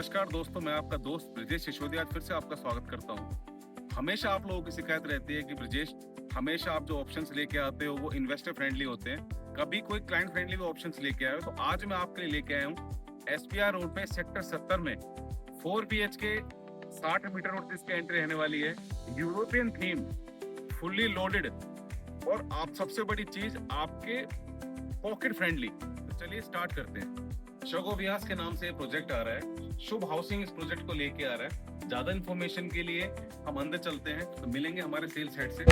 नमस्कार दोस्तों, मैं आपका दोस्त ब्रजेश सिसोदिया आज फिर से आपका स्वागत करता हूं। हमेशा आप लोगों की शिकायत रहती है कि ब्रजेश, हमेशा आप जो ऑप्शंस लेके आते हो वो इन्वेस्टर फ्रेंडली होते हैं, कभी कोई क्लाइंट फ्रेंडली भी ऑप्शंस लेके आए हो। तो आज मैं आपके लिए लेके आया हूँ एसपीआर रोड पे सेक्टर 70 में 4 BHK 60 मीटर रोड इसकी एंट्री रहने वाली है। यूरोपियन थीम, फुल्ली लोडेड और आप सबसे बड़ी चीज आपके पॉकेट फ्रेंडली। तो चलिए स्टार्ट करते हैं। शगो व्यास के नाम से ये प्रोजेक्ट आ रहा है। शुभ हाउसिंग इस प्रोजेक्ट को लेके आ रहा है। ज्यादा इन्फॉर्मेशन के लिए हम अंदर चलते हैं, तो मिलेंगे हमारे सेल्स हेड से।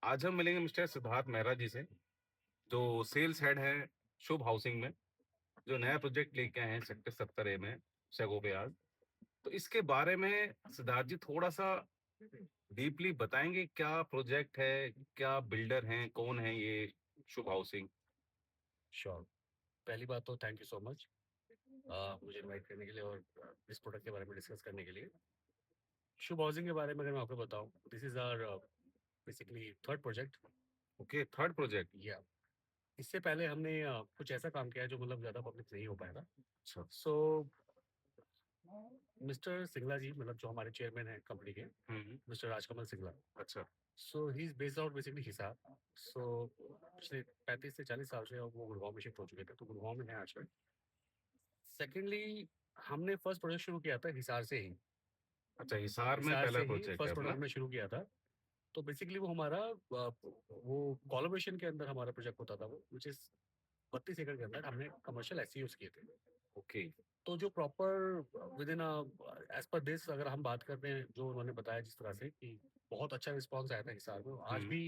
आज हम मिलेंगे मिस्टर सिद्धार्थ मेहरा जी से, जो सेल्स हेड है शुभ हाउसिंग में, जो नया प्रोजेक्ट लेके आए हैं सेक्टर 70A में शगो व्यास। तो इसके बारे में सिद्धार्थ जी थोड़ा सा डीपली बताएंगे, क्या प्रोजेक्ट है, क्या बिल्डर हैं, कौन है ये शुभ हाउसिंग। श्योर। पहली बात तो थैंक यू सो मच मुझे इनवाइट करने के लिए और इस प्रोडक्ट के बारे में डिस्कस करने के लिए। शुभ हाउसिंग के बारे में अगर मैं आपको बताऊं, this is our basically third project. Okay, third project. या इससे पहले हमने कुछ ऐसा काम किया है जो मतलब ज़्यादा पब्लिक नहीं हो पाया था। अच्छा। सो मिस्टर सिंगला जी, मतलब जो हमारे चेयरमैन हैं कंपनी के, मिस्टर राजकमल सिंगला। अच्छा। So he is based out basically Hisar. So पिछले 35 से 40 साल से अब वो गुड़गांव में शिफ्ट हो चुके थे, तो गुड़गांव में है आजकल। सेकेंडली, हमने फर्स्ट प्रोजेक्ट शुरू किया था हिसार से ही। अच्छा, हिसार में हिसार पहला से ही प्रोजेक्ट है फर्स्ट अपना। प्रोडक्ट हमने शुरू किया था। तो बेसिकली वो हमारा वो कोलैबोरेशन के अंदर हमारा प्रोजेक्ट होता था, वो विच इज 32 एकड़ के अंदर हमने कमर्शियल एसईयूज किए थे। ओके। तो जो प्रॉपर विद इन एज पर दिस अगर हम बात करते हैं, जो उन्होंने बताया जिस तरह से कि बहुत अच्छा रिस्पॉन्स आया था हिसार में, आज भी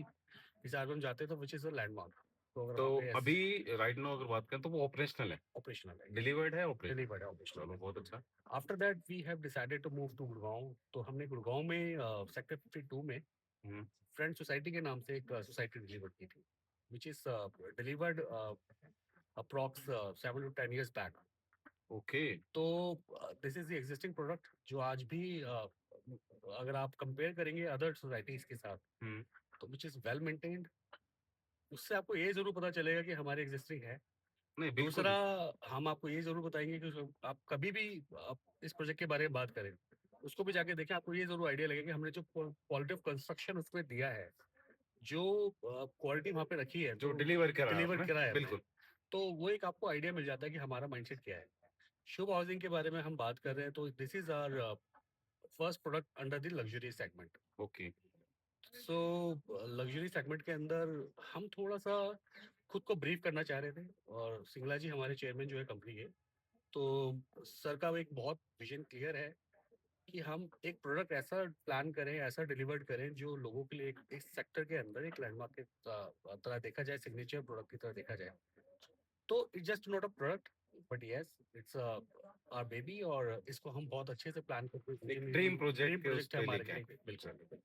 हिसार में हम जाते हैं तो विच इज अ लैंडमार्क। तो अगर तो वहाँ पे अभी राइट नाउ अगर बात करें तो वो ऑपरेशनल है, ऑपरेशनल है, डिलीवर्ड है, ऑपरेशनल। डिलीवर्ड है, ऑपरेशनल चलो है। बहुत अच्छा। After that we have decided to move to Gurgaon. तो हमने गुड़गांव में सेक्टर 52 में हम्म। फ्रेंड सोसाइटी के नाम से एक सोसाइटी डिलीवर की थी, which is delivered approx 7 to 10 years back. Okay. तो this is the existing product जो आज भी अगर आप कंपेयर करेंगे अदर सोसाइटीज के साथ, हम्म। तो विच इज वेल मेंटेन्ड। उससे आपको ये जरूर पता चलेगा कि हमारे एग्जिस्टिंग है। नहीं, दूसरा, बिल्कुल। हम आपको ये जरूर बताएंगे कि आप कभी भी आप इस प्रोजेक्ट के बारे में बात करें, उसको भी जाके देखें, आपको ये जरूर आइडिया लगेगा कि हमने जो क्वालिटी ऑफ कंस्ट्रक्शन उसमें दिया है, जो क्वालिटी वहाँ पे रखी है, जो जो डिलीवर करा है डिलीवर आपने। करा है हमने, बिल्कुल। तो वो एक आपको आइडिया मिल जाता है कि हमारा माइंडसेट क्या है। शुभ हाउसिंग के बारे में हम बात कर रहे हैं, तो this is our first product under the luxury segment. Okay. So luxury segment के अंदर हम थोड़ा सा खुद को ब्रीफ करना चाह रहे थे, और सिंगला जी हमारे चेयरमैन जो है कंपनी के, तो सर का एक बहुत विजन क्लियर है कि हम एक प्रोडक्ट ऐसा प्लान करें, ऐसा डिलीवर्ड करें जो लोगों के लिए एक सेक्टर के अंदर एक लैंडमार्क के तरह देखा जाए, सिग्नेचर प्रोडक्ट की तरह देखा जाए। तो it's just not a product, but yes it's our baby, और इसको हम बहुत अच्छे से प्लान करके एक ड्रीम प्रोजेक्ट ड्रीम के उस प्रोजेक्ट है पे हमारे लेके आए। लिए, अच्छा। बिल्कुल।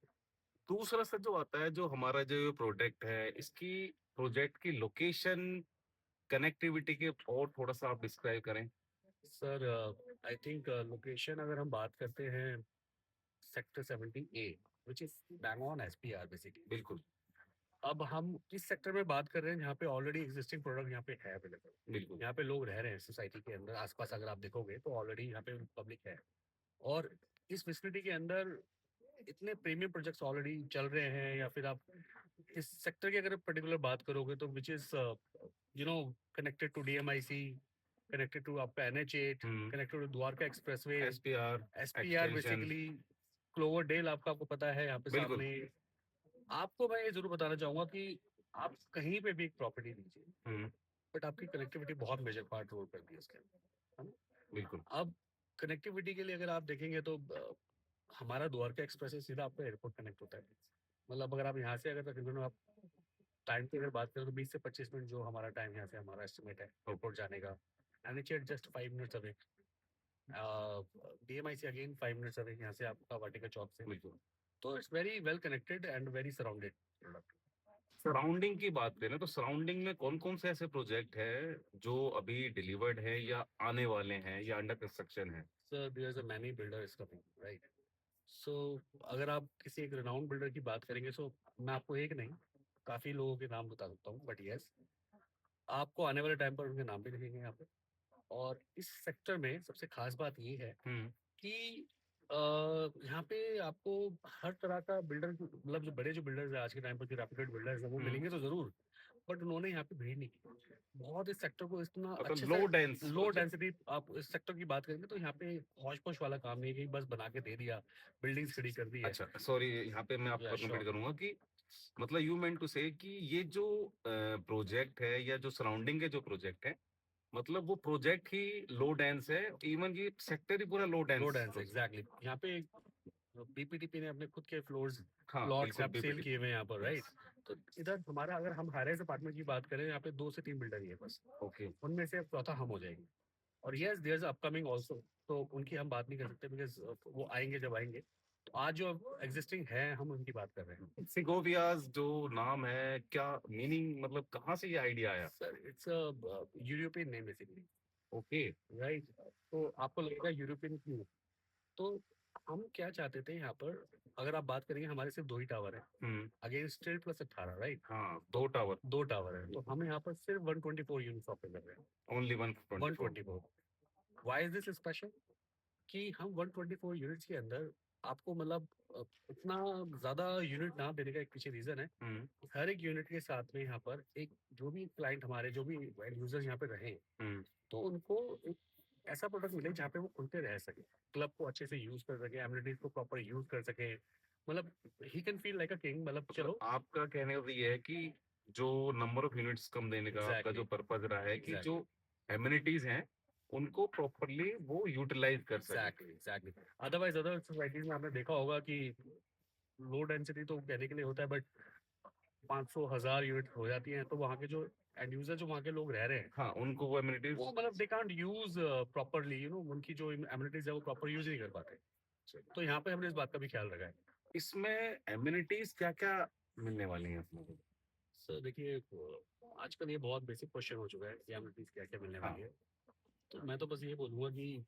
दूसरा सर जो आता है, जो हमारा जो प्रोजेक्ट है, इसकी प्रोजेक्ट की लोकेशन, कनेक्टिविटी के और थोड़ा सा आप डिस्क्राइब करें। सर आई थिंक लोकेशन अगर हम बात करते हैं, sector 70A, which is bang on SPR basically. बिल्कुल। अब हम किस सेक्टर में बात कर रहे हैं जहाँ पे ऑलरेडी एग्जिस्टिंग प्रोडक्ट यहाँ पे है अवेलेबल, बिल्कुल। यहाँ पे लोग रह रहे हैं सोसाइटी के अंदर, आसपास अगर आप देखोगे तो ऑलरेडी यहाँ पे पब्लिक है, और इस फैसिलिटी के अंदर इतने प्रीमियम प्रोजेक्ट्स ऑलरेडी चल रहे हैं। या फिर आप इस सेक्टर की अगर पर्टिकुलर बात करोगे तो which is connected to DMIC, connected to आपका NH8, connected to Dwarka expressway, SPR SPR extension. Basically, Clover Dale आपको पता है यहाँ पे बिल्कुल। सामने। आपको मैं ये जरूर बताना चाहूंगा कि आप कहीं पे भी एक प्रॉपर्टी लीजिए, बट आपकी कनेक्टिविटी बहुत मेजर पार्ट रोल करती है उसके अंदर, है ना? बिल्कुल। अब कनेक्टिविटी के लिए अगर आप देखेंगे तो हमारा द्वारका एक्सप्रेस से सीधा आपका एयरपोर्ट कनेक्ट होता है। मतलब अगर आप यहाँ से अगर तकरीबन आप टाइम की अगर बात करें तो 20 से 25 मिनट जो हमारा टाइम यहाँ से हमारा एस्टिमेट है एयरपोर्ट जाने का। NH8 just 5 minutes away, DMIC again 5 minutes away यहाँ से आपका वाटिका चौक से। बिल्कुल। तो it's very well connected and very surrounded product. Surrounding की बात करें तो सराउंडिंग में कौन कौन से ऐसे प्रोजेक्ट है जो अभी डिलीवर्ड है या आने वाले हैं या अंडर कंस्ट्रक्शन है। Sir there is a many builders coming, right? So अगर आप किसी एक रिनाउंड बिल्डर की बात करेंगे, सो मैं आपको एक नहीं, काफ़ी लोगों के नाम बता सकता हूँ, बट यस, आपको आने वाले टाइम पर उनके नाम भी दिखेंगे यहाँ पे। और इस सेक्टर में सबसे खास बात ये है हम्म। कि यहाँ पे आपको हर तरह का बिल्डर, मतलब जो बड़े जो बिल्डर्स हैं आज के टाइम पर, जो रेप्यूटेड बिल्डर्स हैं, वो मिलेंगे तो जरूर, बट उन्होंने यहाँ पे भीड़ नहीं की। बहुत इस सेक्टर को इतना अच्छे लो से, डेंस लो डेंसिटी, आप इस सेक्टर की बात करेंगे तो यहाँ पे हौश पौश वाला काम नहीं है कि बस बना के दे दिया, बिल्डिंग्स खड़ी कर दी है। अच्छा, सॉरी, यहाँ पे मैं या आपको श्योर। कमेंट करूंगा कि मतलब यू मेंट टू से कि ये जो प्रोजेक्ट है या जो सराउंडिंग के जो प्रोजेक्ट है, मतलब वो प्रोजेक्ट ही लो डेंस है, इवन ये सेक्टर ही पूरा लो लो डेंस। Dense, exactly. यहाँ पे बीपीटीपी ने अपने खुद के फ्लोर्स, हाँ प्लॉट्स बिल्कुल, यहाँ पे सेल बीपीटी। किए हुए हैं यहाँ पर, राइट। यस। तो इधर हमारा, अगर हम हाईराइज अपार्टमेंट की बात करें, यहाँ पे 2 से 3 बिल्डर ही है बस, ओके। उनमें से चौथा हम हो जाएंगे। और yes, there is upcoming also, तो उनकी हम बात नहीं कर सकते बिकॉज वो आएंगे जब आएंगे। तो आज जो एग्जिस्टिंग है, हम उनकी बात कर रहे हैं। सिगोवियाज जो नाम है, क्या मीनिंग, मतलब कहाँ से ये आइडिया आया? Sir, it's a European name basically, okay. Right. तो आपको लगेगा यूरोपियन क्यों? तो हम क्या चाहते थे यहाँ पर, अगर आप बात करेंगे, हमारे सिर्फ 2 ही टावर है हम्म। Against 10 + 18, right. हाँ, तो 2 टावर। 2 टावर है, तो हम यहाँ पर सिर्फ 124 यूनिट ऑफर कर रहे हैं। Only 124। 124। Why is this special? कि हम 124 यूनिट्स के अंदर आपको, मतलब इतना ज्यादा यूनिट ना देने का एक पीछे रीजन है। हम्म। हर एक यूनिट के साथ में यहाँ पर एक, जो भी क्लाइंट हमारे, जो भी यूजर्स यहाँ पे रहे, हम्म। तो उनको एक ऐसा प्रोडक्ट मिले जहाँ पे वो खुलते रह सके, क्लब को अच्छे से यूज कर सके, एमिनिटीज को प्रॉपर यूज कर सके, मतलब he can feel like a king, मतलब मतलब चलो। आपका कहने का तो ये है कि जो नंबर ऑफ यूनिट्स कम देने का आपका जो एग्जैक्टली, पर्पज रहा है कि जो एग्जैक्टली, एमिनिटीज हैं उनको प्रॉपरली वो यूटिलाइज कर सके। Exactly, exactly. Otherwise other societies में आपने देखा होगा कि लो डेंसिटी तो कहने के लिए होता है, बट 500 1000 यूनिट हो जाती हैं, तो वहाँ के जो एंड यूजर, जो वहाँ के लोग रह रहे हैं, हाँ, उनको वो एमिनिटीज। वो मतलब दे कांट यूज प्रॉपरली, उनकी जो एमिनिटीज है वो प्रॉपर यूज नहीं कर पाते। तो यहाँ पे हमने इस बात का भी ख्याल रखा है। इसमें एमिनिटीज क्या क्या मिलने वाली हैं अपने को? सर देखिए, आजकल ये बहुत बेसिक क्वेश्चन हो चुका है कि एमिनिटीज क्या क्या मिलने हाँ। वाली है। तो मैं तो बस ये बोलूंगा कि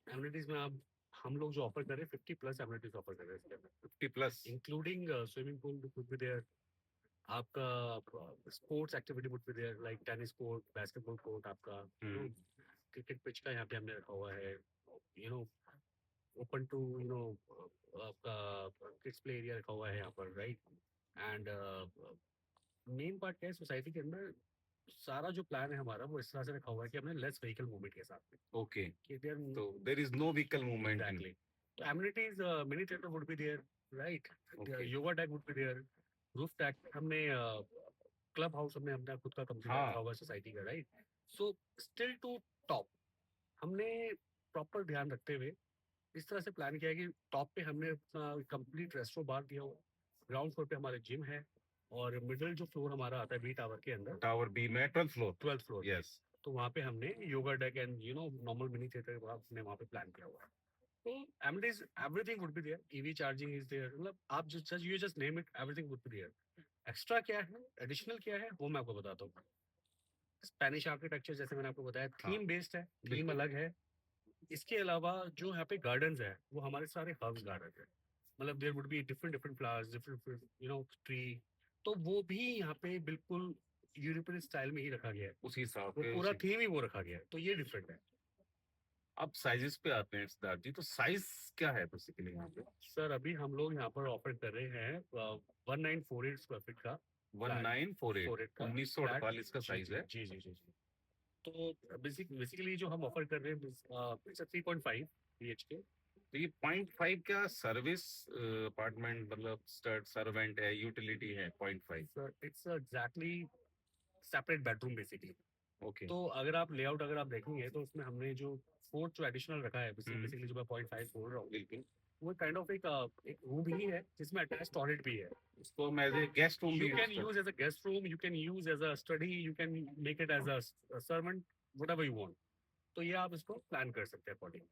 एमिनिटीज में आप, हम लोग जो ऑफर कर रहे हैं, 50+ एमिनिटीज ऑफर कर रहे हैं इसके अंदर, 50+। Including swimming pool would be there, आपका sports activity would be there, like tennis court, basketball court, आपका क्रिकेट पिच का यहाँ पे हमने रखा हुआ है, यू नो ओपन टू, आपका किड्स प्ले एरिया रखा हुआ है यहाँ पर, राइट। एंड मेन पार्ट क्या है, सोसाइटी के अंदर सारा जो प्लान है हमारा, वो इस तरह से रखा हुआ है कि हमने लेस व्हीकल मूवमेंट के साथ में, ओके। कि देयर, तो there is no vehicle movement in. Exactly. तो amenities, mini theatre would be there, right, okay. Yoga deck would be there, roof tack, हमने क्लब हाउस हमने अपना खुद का कंपनी हाँ। रखा हुआ है सोसाइटी का, right. So still to top, हमने प्रॉपर ध्यान रखते हुए इस तरह से प्लान किया है कि टॉप पे हमने अपना कंप्लीट रेस्टोरेंट बार दिया हुआ, ग्राउंड फ्लोर पे हमारे जिम है, और मिडिल जो फ्लोर हमारा आता है बी टावर के अंदर, टावर बी में 12th फ्लोर। 12th फ्लोर पे, यस। तो वहाँ पे हमने yoga deck and normal mini theatre हमने वहाँ पे प्लान किया हुआ है। तो amenities everything would be there, EV charging is there, मतलब आप just name it, everything would be there. Extra क्या है, एडिशनल क्या है, वो मैं आपको बताता हूँ। स्पेनिश आर्किटेक्चर, जैसे मैंने आपको बताया, हाँ थीम बेस्ड है, थीम बिल्कुल। अलग है। इसके अलावा जो यहाँ पे गार्डन्स है, वो हमारे सारे हर्ब्स गार्डन है, मतलब there would be different different flowers, different tree, तो वो भी यहाँ पे बिल्कुल यूरोपियन स्टाइल में ही रखा गया है, उसी हिसाब वो के पूरा थीम ही वो रखा गया है, तो ये डिफरेंट है। अब साइजेस पे आते हैं सिद्धार्थ जी, तो साइज क्या है बेसिकली यहाँ पे? सर अभी हम लोग यहाँ पर ऑफर कर रहे हैं 1948 स्क्वायर फीट का, 1948, 48 का फ्लैट। 1948 का जी साइज जी है। जी जी जी जी। तो बेसिकली जो हम ऑफर कर रहे हैं, 3.5 BHK। तो ये 0.5 क्या सर्विस अपार्टमेंट, मतलब स्टड सर्वेंट है, यूटिलिटी है 0.5? Sir it's exactly separate bedroom basically. Okay. तो अगर आप लेआउट अगर आप देखेंगे, तो उसमें हमने जो फोर्थ जो एडिशनल रखा है, हम्म। बेसिकली जो मैं 0.5 बोल रहा हूँ, बिल्कुल। वो काइंड ऑफ एक रूम ही है जिसमें अटैच टॉयलेट भी है। इसको हम as a guest room You भी यूज can कर। use as a guest room, you can use as a study, you can make it as a servant, whatever you want. तो ये आप इसको प्लान कर सकते हैं अकॉर्डिंग।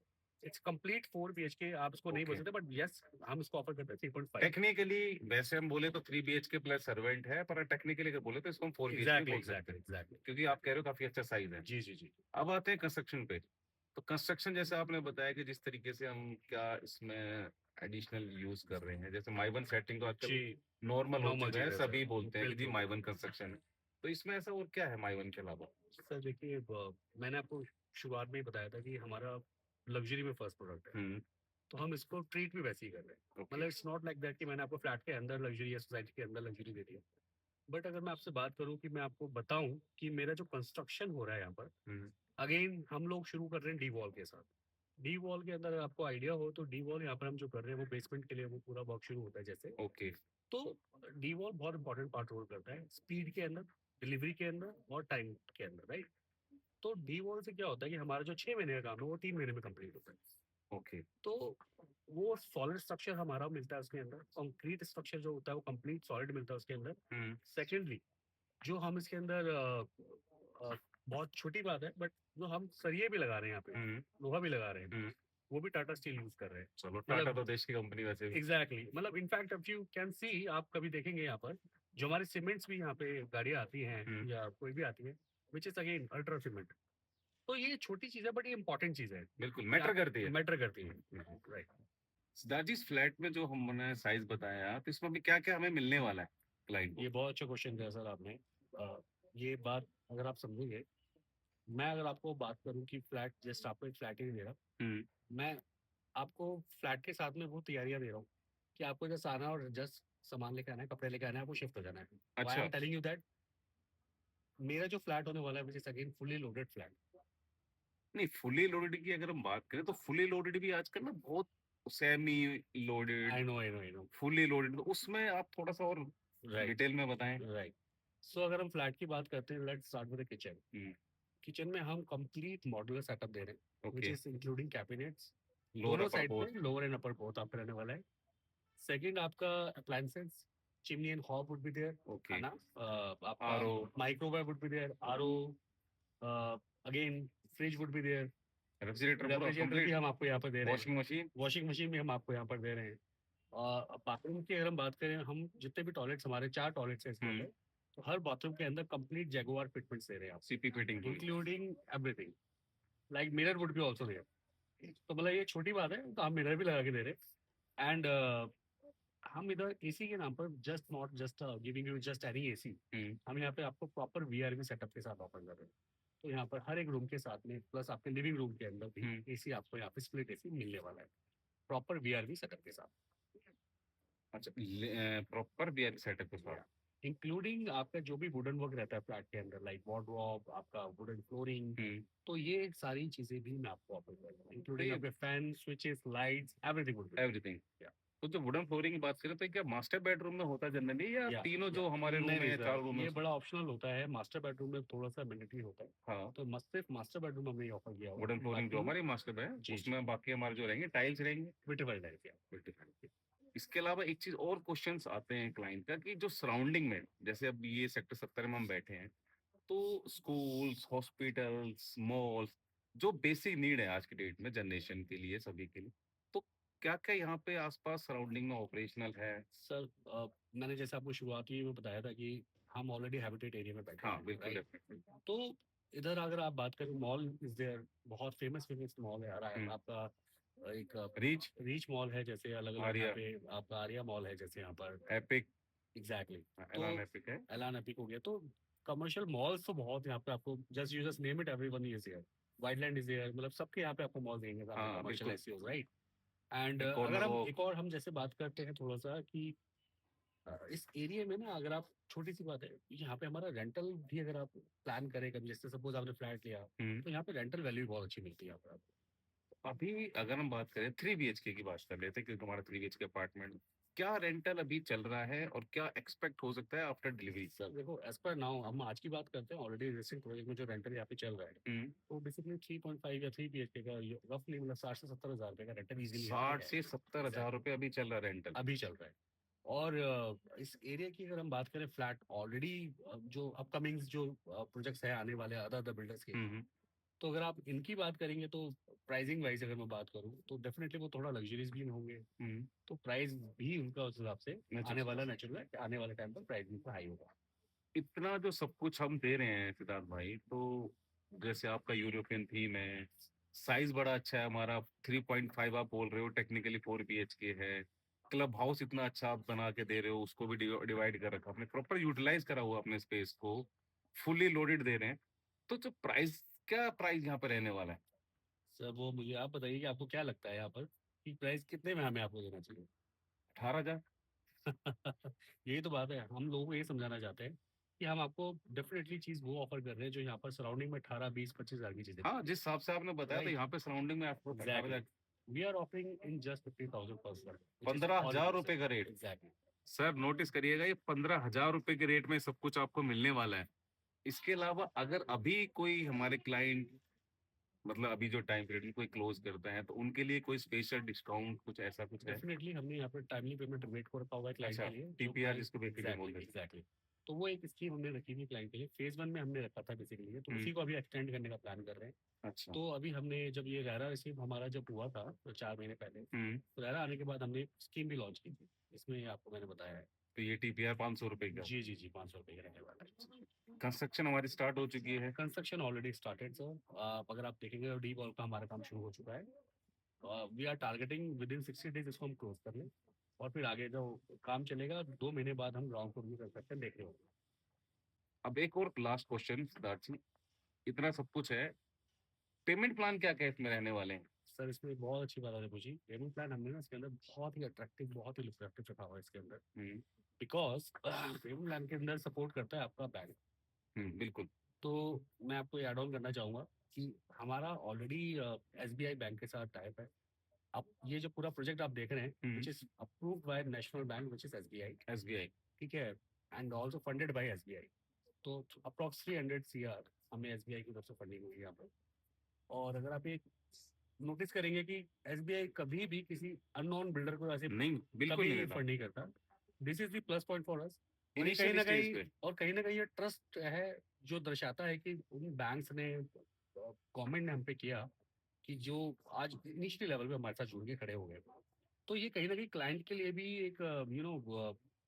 इट्स कंप्लीट 4 BHK, आप इसको नहीं बोल ओके। सकते, बट यस, हम इसको ऑफर करते हैं 3.5। टेक्निकली वैसे हम बोले तो 3 BHK प्लस सर्वेंट है, पर टेक्निकली अगर बोले तो इसको हम 4 BHK एग्जैक्टली बोल सकते एग्जैक्टली हैं, एग्जैक्टली। क्योंकि आप कह रहे हो काफी अच्छा साइज है। जी जी जी। अब आते हैं कंस्ट्रक्शन पे। तो कंस्ट्रक्शन जैसे आपने बताया कि जिस तरीके से हम क्या इसमें एडिशनल यूज कर रहे हैं, जैसे माइवन सेटिंग तो आजकल जी, नॉर्मल हो नॉर्मल चुका है, चीज़ है सर। सभी बोलते हैं कि जी बिल्कुल, माइवन बिल्कुल। कंस्ट्रक्शन है। तो इसमें ऐसा और क्या है माइवन के अलावा? सर देखिए मैंने आपको शुरुआत में ही बताया था कि हमारा लग्ज़री में फर्स्ट प्रोडक्ट है। हुँ, तो हम इसको ट्रीट भी वैसे ही कर रहे हैं। ओके। मतलब इट्स नॉट लाइक दैट कि मैंने आपको फ्लैट के अंदर लग्ज़री या सोसाइटी के अंदर लग्ज़री दे दिया। बट अगर मैं आपसे बात करूँ कि मैं आपको बताऊँ कि मेरा जो कंस्ट्रक्शन हो रहा है यहाँ पर, हुँ, अगेन हम लोग शुरू कर रहे हैं डी वॉल के साथ। डी वॉल के अंदर अगर आपको आइडिया हो तो डी वॉल यहाँ पर हम जो कर रहे हैं वो बेसमेंट के लिए वो पूरा वर्क शुरू होता है जैसे। ओके। तो डी वॉल बहुत इंपॉर्टेंट पार्ट रोल करता है स्पीड के अंदर, डिलीवरी के अंदर और टाइम के अंदर, राइट? तो डी वॉल से क्या होता है कि हमारा जो 6 महीने का काम है वो 3 महीने में कंप्लीट होता है। ओके। तो वो सॉलिड स्ट्रक्चर हमारा मिलता है उसके अंदर, कंक्रीट स्ट्रक्चर जो होता है वो कंप्लीट सॉलिड मिलता है उसके अंदर। हुँ, सेकेंडली जो हम इसके अंदर बहुत छोटी बात है बट जो हम सरिये भी लगा रहे हैं यहाँ पे, हुँ, लोहा भी लगा रहे हैं, हुँ। वो भी टाटा स्टील यूज कर रहे हैं। चलो, टाटा मतलब तो देश की कंपनी वैसे भी। एग्जैक्टली मतलब in fact if you can see, आप कभी देखेंगे यहाँ पर जो हमारे सीमेंट्स भी यहाँ पे गाड़ियाँ आती हैं हुँ, या कोई भी आती है, which is again ultra cement. तो ये छोटी चीज है बट ये इंपॉर्टेंट चीज है, बिल्कुल मैटर करती है। मैटर करती है, हुँ। राइट? सिद्धार्थ जी, इस फ्लैट में जो हमने साइज़ बताया, तो इसमें अभी क्या-क्या हमें मिलने वाला है क्लाइंट ये को? बहुत अच्छा क्वेश्चन किया सर आपने। ये बात अगर आप समझेंगे, मैं अगर आपको बात करूं कि फ्लैट जस्ट आपको एक फ्लैट ही नहीं दे रहा, हुँ, मैं आपको फ्लैट के साथ में वो तैयारियां दे रहा हूँ कि आपको जस्ट आना और जस्ट सामान लेके आना है, कपड़े लेके आना है, आपको शिफ्ट हो जाना है। व्हाई आई अच्छा। एम टेलिंग यू दैट, मेरा जो फ्लैट होने वाला है which is again fully loaded flat. नहीं, फुली लोडेड की अगर हम बात करें तो फुली लोडेड भी आजकल ना बहुत semi loaded, I know fully loaded, तो उसमें आप थोड़ा-सा और राइट, डिटेल में बताएँ? राइट। सो अगर हम फ्लैट की बात करते हैं, let's start with the kitchen. Hmm, kitchen में हम कंप्लीट मॉड्यूलर सेटअप दे रहे हैं which okay. Is including cabinets, lower दोनों अपर साइड बोथ, में लोअर एंड अपर बोथ आपका रहने वाला है। सेकंड आपका appliances, chimney and hob would be there, okay. है ना? आपका RO, microwave would be there, RO, again fridge would be there, refrigerator पूरा रेफ्रिजरेटर भी कंप्लीट, हम आपको यहाँ पर दे रहे हैं, वॉशिंग मशीन? वॉशिंग मशीन भी हम आपको यहाँ पर दे रहे हैं। बाथरूम की अगर हम बात करें, हम जितने भी टॉयलेट्स, हमारे 4 टॉयलेट्स हैं इसके हुँ, अंदर, तो हर बाथरूम के अंदर कंप्लीट जैगुआर फिटमेंट्स दे रहे हैं आप, सीपी फिटिंग पूरी। Including everything, like mirror would be also there. तो मतलब ये छोटी बात है, तो हम मिरर भी लगा के दे रहे हैं। एंड हम इधर एसी के नाम पर just not just giving you just any AC, hmm, हम यहाँ पे आपको प्रॉपर वीआरवी सेटअप के साथ ऑफर कर रहे हैं। तो यहाँ पर हर एक रूम के साथ में प्लस आपके लिविंग रूम के अंदर भी हुँ। एसी आपको यहाँ पे स्प्लिट एसी मिलने वाला है, प्रॉपर वीआरवी सेटअप के साथ, अच्छा, प्रॉपर बीआर सेटअप के साथ। इंक्लूडिंग आपका जो भी वुडन वर्क रहता है फ्लैट के अंदर, लाइक वार्डरोब, आपका वुडन फ्लोरिंग। हुँ, तो ये सारी चीजें भी मैं आपको ऑफर कर रहा हूँ, तो इंक्लूडिंग ये आपके fan, switches, lights, everything would everything. Be. तो जो वुडन फ्लोरिंग की बात करें तो क्या मास्टर बेडरूम में होता है जनरली, या या तीनों या जो हमारे नहीं रूम है नहीं या सर, 4 रूम है ये उसमें? बड़ा ऑप्शनल होता है, मास्टर बेडरूम में थोड़ा सा मैंडेटरी होता है। हाँ, तो मस्त सिर्फ मास्टर बेडरूम हमने ऑफर किया हुआ वुडन है, फ्लोरिंग जो बाकी हमारी मास्टर है, जी जी उसमें बाकी हमारे जो रहेंगे टाइल्स रहेंगे। विटिफाइड टाइप या। Vertical। इसके अलावा एक चीज और क्वेश्चंस आते हैं क्लाइंट का कि जो सराउंडिंग में, जैसे अब ये सेक्टर 70 में हम बैठे हैं, तो स्कूल्स, हॉस्पिटल्स, मॉल्स, जो बेसिक नीड है आज की डेट में जनरेशन के लिए, सभी के लिए, तो क्या क्या यहाँ पे आसपास सराउंडिंग में ऑपरेशनल है? सर मैंने जैसे आपको शुरुआती में बताया था कि हम ऑलरेडी हैबिटेट एरिया में बैठे हाँ, हैं, बिल्कुल, राइट? डेफिनेटली। तो इधर अगर आप बात करें, मॉल इज देयर, बहुत फेमस फेमस मॉल है आपका एक रीच, रीच मॉल है, जैसे अलग अलग यहाँ आर्या, पे आपका आर्या मॉल है जैसे यहाँ पर, एपिक, एग्जैक्टली। तो एलान एपिक है। एलान एपिक हो गया, तो कमर्शियल मॉल्स तो बहुत यहाँ पे आपको, just you just name it, everyone is here, Wideland is here, मतलब सबके यहाँ पे आपको मॉल देंगे हाँ, कमर्शियल बिल्कुल। SEO, right? एंड एक अगर कॉर्नर हम वॉक। एक और हम जैसे बात करते हैं थोड़ा सा कि इस एरिया में ना, अगर आप, छोटी सी बात है, यहाँ पे हमारा रेंटल भी अगर आप प्लान करें कभी, जैसे सपोज आपने फ्लैट लिया, हम्म। तो यहाँ पे रेंटल वैल्यू बहुत अच्छी मिलती है यहाँ पर आपको। अभी अगर हम बात करें 3 BHK की बात कर रहे थे, क्योंकि हमारा 3 BHK अपार्टमेंट, क्या रेंटल अभी चल रहा है और क्या एक्सपेक्ट हो सकता है आफ्टर डिलीवरी? सर देखो, एज पर नाउ हम आज की बात करते हैं, ऑलरेडी रिसेंट प्रोजेक्ट में जो रेंटल यहाँ पे चल रहा है, हम्म। तो बेसिकली 3.5 या 3 BHK का रफली मतलब 60 से 70 हज़ार रुपए का रेंटल इजीली 60 से 70 हज़ार रुपए अभी चल रहा है रेंटल? अभी चल रहा है। और इस एरिया की अगर हम बात करें, फ्लैट ऑलरेडी जो अपकमिंग जो प्रोजेक्ट्स है आने वाले अदर अदर बिल्डर्स के, हम्म। तो अगर आप इनकी बात करेंगे तो प्राइसिंग वाइज अगर मैं बात करूं तो डेफिनेटली वो थोड़ा लग्जरीज भी होंगे, हम्म। तो प्राइस भी उनका उस हिसाब से Natural। आने वाला नेचुरल है कि आने वाले टाइम पर प्राइस भी हाई होगा। इतना जो सब कुछ हम दे रहे हैं सिद्धार्थ भाई, तो जैसे आपका यूरोपियन थीम है, साइज बड़ा अच्छा है हमारा, 3.5 आप बोल रहे हो, टेक्निकली 4 BHK है। क्लब हाउस इतना अच्छा आप बना के दे रहे हो, उसको भी डिवाइड कर रखा आपने, प्रॉपर यूटिलाइज करा हुआ अपने स्पेस को, फुली लोडेड दे रहे हैं। तो जो प्राइस, क्या प्राइस यहाँ पे रहने वाला है? सर वो मुझे आप बताइए कि आपको क्या लगता है यहाँ पर कि प्राइस कितने में हमें आपको देना चाहिए? 18,000। यही तो बात है, हम लोगों को ये समझाना चाहते हैं कि हम आपको डेफिनेटली चीज वो ऑफर कर रहे हैं जो यहाँ पर सराउंडिंग में 18, 20, 25 हज़ार की चीजें हाँ, जिस हिसाब से आपने बताया था राइट। यहाँ पे सराउंडिंग में आपको exactly, we are offering in just 50,000 per square, which is 15,000 all रुपए का रेट। एग्जैक्टली। सर नोटिस करिएगा, ये 15,000 रुपए के रेट में सब कुछ आपको मिलने वाला है। इसके अलावा अगर अभी कोई हमारे क्लाइंट, मतलब अभी जो टाइम पीरियड में कोई क्लोज करते हैं, तो उनके लिए कोई स्पेशल डिस्काउंट कुछ ऐसा कुछ है? डेफिनेटली हमने यहाँ पर टाइमली पेमेंट रेट को रखा हुआ है क्लाइंट अच्छा, के लिए, जो TPR क्लाइंट जिसको बेसिकली बोलते हैं। एग्जैक्टली। तो वो एक स्कीम हमने रखी थी क्लाइंट के लिए, फेज 1 में हमने रखा था बेसिकली, तो उसी को अभी एक्सटेंड करने का प्लान कर रहे हैं। अच्छा। तो अभी हमने जब ये रेरा रिसीव हमारा जब हुआ था तो 4 महीने पहले, हम्म। तो रेरा आने के बाद हमने स्कीम भी लॉन्च की थी, इसमें आपको मैंने बताया है। तो ये TPR 500 रुपए का। जी जी जी, 500 रुपये का रहने वाला है। कंस्ट्रक्शन हमारी स्टार्ट हो चुकी है। कंस्ट्रक्शन ऑलरेडी स्टार्टेड सर, अगर आप देखेंगे तो डी वॉल का हमारा काम शुरू हो चुका है। We are targeting within 60 days इसको हम क्लोज कर लें, और फिर आगे जो काम चलेगा 2 महीने बाद हम ग्राउंड फ्लोर भी कंस्ट्रक्शन देख रहे होंगे। अब एक और लास्ट क्वेश्चन सिद्धार्थ जी, इतना सब कुछ है, पेमेंट प्लान क्या क्या इसमें रहने वाले हैं? सर इसमें एक बहुत अच्छी बात है पूछी, पेमेंट प्लान हमने ना इसके अंदर बहुत ही अट्रैक्टिव, बहुत ही लुक्रेटिव रखा हुआ है इसके अंदर, बिकॉज पेमेंट प्लान के अंदर सपोर्ट करता है आपका बैंक। बिल्कुल। तो मैं आपको ऐड ऑन करना चाहूँगा कि हमारा ऑलरेडी SBI बैंक के साथ टाइप है। आप ये जो पूरा प्रोजेक्ट आप देख रहे हैं which is approved by national bank which is SBI, ठीक है, and also funded by SBI। तो अप्रॉक्स 300 CR हमें SBI की तरफ से फंडिंग हुई है यहाँ पर। और अगर आप एक नोटिस करेंगे कि SBI कभी भी किसी अननोन बिल्डर को ऐसे नहीं, बिल्कुल नहीं कभी रहता। फंड नहीं करता। This is the plus point for us. और ये Initial कहीं ना stage कहीं पे। और कहीं ना कहीं ये ट्रस्ट है जो दर्शाता है कि उन बैंक्स ने, गवर्नमेंट ने हम पे किया कि जो आज इनिशियल लेवल पे हमारे साथ जुड़ के खड़े हो गए। तो ये कहीं ना कहीं क्लाइंट के लिए भी एक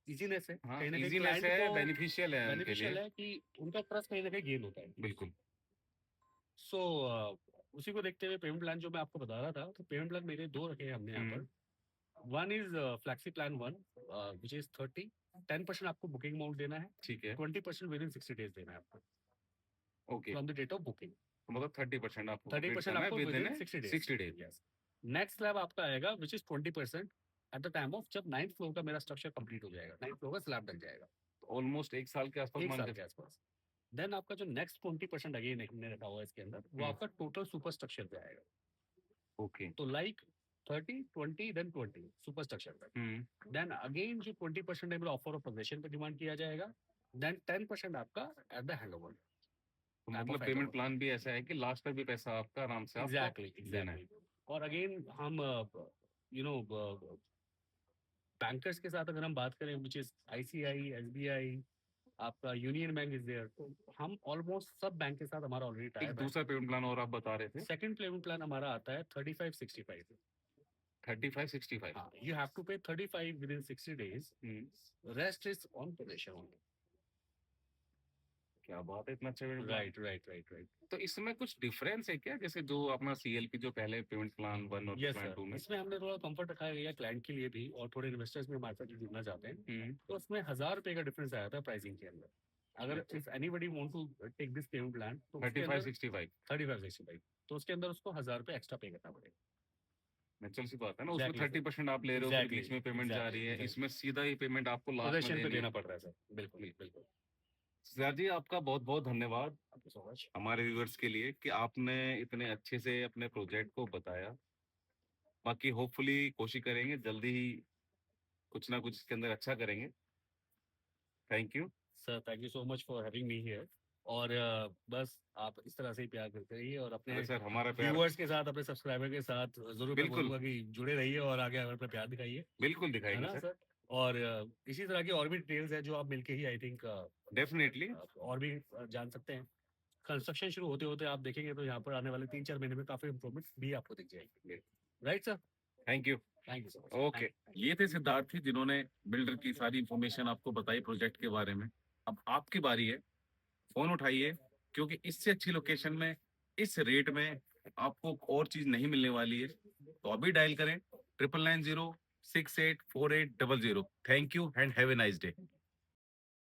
इजीनेस है, हाँ, कहीं ना कहीं इजीनेस क्लाइंट है, को बेनिफिशियल है उनके लिए। बेनिफिशियल है कि उनका ट्रस्ट कहीं ना कहीं गेन होता है। बिल्कुल। सो उसी को देखते हुए पेमेंट प्लान जो मैं आपको बता रहा था, तो पेमेंट प्लान मेरे 2 रखे हैं हमने यहाँ पर। One is flexi plan 1 which is 10% आपको बुकिंग अमाउंट देना है, ठीक है। 20% विद इन 60 डेज देना है आपको okay, from the date of booking. तो मतलब 30% आपको 30% आपको within 60 days. 60 days. Yes. Next slab आपका आएगा which is 20% at the time of जब 9th फ्लोर का मेरा स्ट्रक्चर कंप्लीट हो जाएगा, 9th फ्लोर का स्लैब डल जाएगा, ऑलमोस्ट 1 साल के आसपास एक मान साल के। के आसपास। देन आपका जो नेक्स्ट 20% अगेन हमने रखा हुआ है इसके अंदर, वो आपका टोटल सुपर स्ट्रक्चर पे आएगा। ओके। तो लाइक 30, 20 देन 20 सुपर स्ट्रक्चर पे। देन अगेन जो 20% है मेरा ऑफर ऑफ पोजीशन पे डिमांड किया जाएगा। देन 10% आपका एट द हैंडओवर। तो मतलब पेमेंट प्लान भी ऐसा है कि लास्ट तक भी पैसा आपका आराम से आपको देना है। एग्जैक्टली। और अगेन हम यू नो बैंकर्स के साथ अगर हम बात करें विच इज ICI, SBI, आपका यूनियन बैंक इज देयर, तो हम ऑलमोस्ट सब बैंक के साथ हमारा ऑलरेडी एक टाइप है। दूसरा पेमेंट प्लान और आप बता रहे थे, सेकंड पेमेंट प्लान हमारा आता है 3565। 3565। हाँ, you have to pay 35 within 60 days. Rest is on possession only. क्या बात है, इतना अच्छा पेमेंट प्लान। Right. तो इसमें कुछ डिफरेंस है क्या, जैसे जो अपना CLP जो पहले पेमेंट प्लान 1 और Yes प्लान sir. 2 में? इसमें हमने थोड़ा कंफर्ट रखा है क्लाइंट के लिए भी, और थोड़े इन्वेस्टर्स भी हमारे साथ जो जुड़ना चाहते हैं, तो उसमें 1000 रुपए का डिफरेंस आया था प्राइसिंग के अंदर। अगर if anybody want to take this payment plan तो 3565। 3565, तो उसके अंदर उसको 1000 रुपए एक्स्ट्रा पे करना पड़ेगा। नेचुरल सी बात है ना, उसमें Exactly, 30% आप ले रहे हो, फिर Exactly, बीच में पेमेंट जा रही है, exactly. इसमें सीधा ही पेमेंट आपको लास्ट पोजीशन में पे देनी देना है। पड़ रहा है सर। बिल्कुल। सर जी, आपका बहुत बहुत धन्यवाद Thank you so much. हमारे व्यूअर्स के लिए कि आपने इतने अच्छे से अपने प्रोजेक्ट को बताया। बाकी होपफुली कोशिश करेंगे जल्दी ही कुछ ना कुछ इसके अंदर अच्छा करेंगे। Thank you sir, thank you so much for having me here. और बस आप इस तरह से ही प्यार करते रहिए, और अपने अरे सर, हमारा प्यार व्यूअर्स के साथ, अपने सब्सक्राइबर के साथ जरूर मैं बिल्कुल। बोलूंगा कि जुड़े रहिए और आगे अपना प्यार दिखाइए, बिल्कुल है दिखाएंगे ना सर। सर। और इसी तरह की और भी डिटेल्स है जो आप मिलके ही आई थिंक डेफिनेटली। और भी जान सकते हैं। कंस्ट्रक्शन शुरू होते होते आप देखेंगे तो यहाँ पर आने वाले 3-4 महीने में काफी इम्प्रूवमेंट भी आपको दिख जाएगी। Right sir, thank you so much. Okay. ये थे सिद्धार्थ जी, जिन्होंने बिल्डर की सारी इंफॉर्मेशन आपको बताई प्रोजेक्ट के बारे में। अब आपकी बारी है, फोन उठाइए, क्योंकि इससे अच्छी लोकेशन में, इस रेट में आपको और चीज नहीं मिलने वाली है, तो अभी डायल करें 9990684800। Thank you and have a nice day.